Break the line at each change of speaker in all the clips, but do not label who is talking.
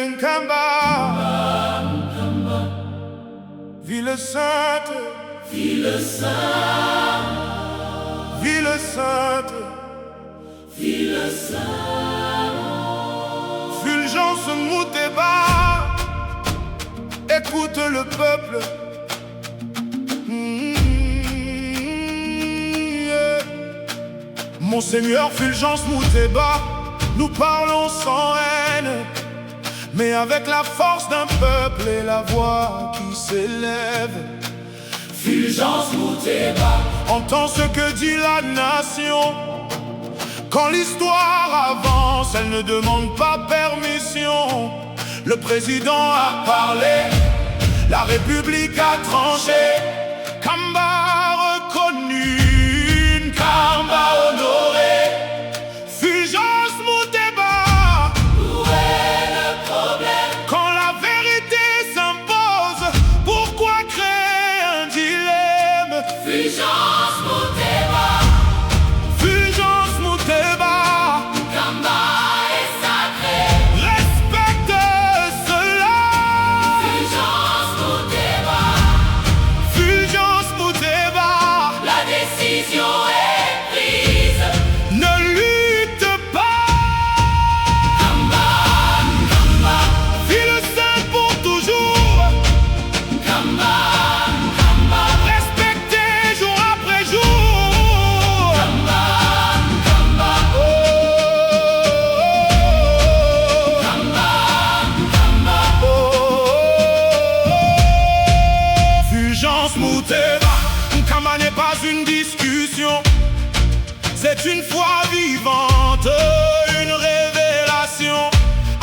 Nkamba, ville sainte, ville sainte, ville sainte, ville sainte. Fulgence Mouteba, écoute le peuple. Monseigneur Fulgence Mouteba, nous parlons sans haine, mais avec la force d'un peuple et la voix qui s'élève.
Fulgence Mouteba,
entends ce que dit la nation. Quand l'histoire avance, elle ne demande pas permission. Le président a parlé, la République a tranché. Kamba reconnu, Kamba honoré. Fulgence Mouteba,
où est le problème?
quand la vérité s'impose, pourquoi créer un dilemme?
Fulgence Mouteba,
Fulgence Mouteba,
Kamba est sacré.
respecte cela.
Fulgence Mouteba,
Fulgence Mouteba,
la décision est prise.
ne lutte pas.
Kamba, Kamba,
Ville sainte pour toujours,
Kamba, Kamba,
respectée jour après jour.
Kamba, Kamba,
Fulgence Mouteba, Nkamba n'est pas une discussion, c'est une foi vivante, une révélation.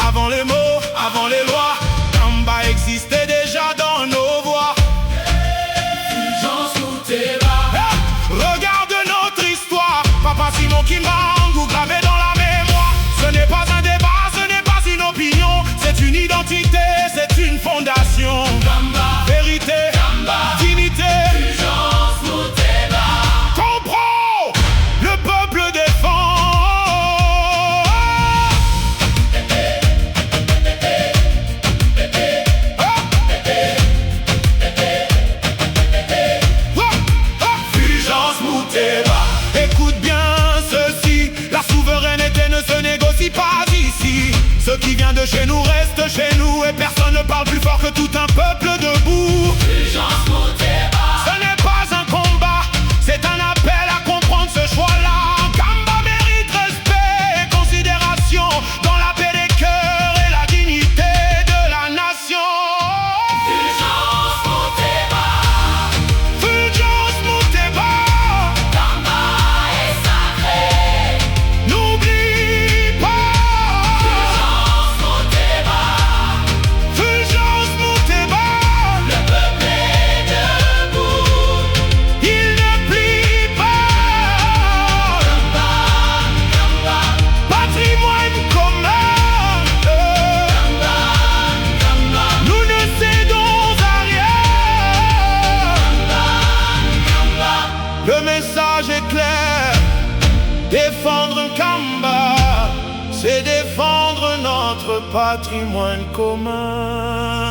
Avant les mots, avant les lois, Nkamba existait déjà dans nos voix.
Fulgence Mouteba,
Regarde notre histoire, Papa Simon Kimbangu gravé dans la mémoire. Ce n'est pas un débat, ce n'est pas une opinion, c'est une identité, c'est une fondation.
Kamba,
Vérité,
Kamba,
dignité,
Fulgence Mouteba,
comprends, le peuple défend. Fulgence Mouteba, écoute bien ceci, la souveraineté ne se négocie pas ici. Ce qui vient de chez nous reste chez nous, et personne ne parle plus fort que tout un peuple debout.
Fulgence Mouteba,
Ce n'est pas un combat, c'est un appel à comprendre ce choix-là. Kamba mérite respect et considération dans la paix des cœurs et la dignité de la nation.
Fulgence Mouteba,
Fulgence Mouteba,
Kamba est sacré.
n'oublie pas.
Fulgence Mouteba,
Fulgence Mouteba,
le peuple est debout.
il ne plie pas.
Kamba, Kamba,
Patrimoine commun,
Kamba, Kamba,
nous ne cédons à rien.
Kamba,
Le message est clair, défendre Nkamba, c'est défendre notre patrimoine commun.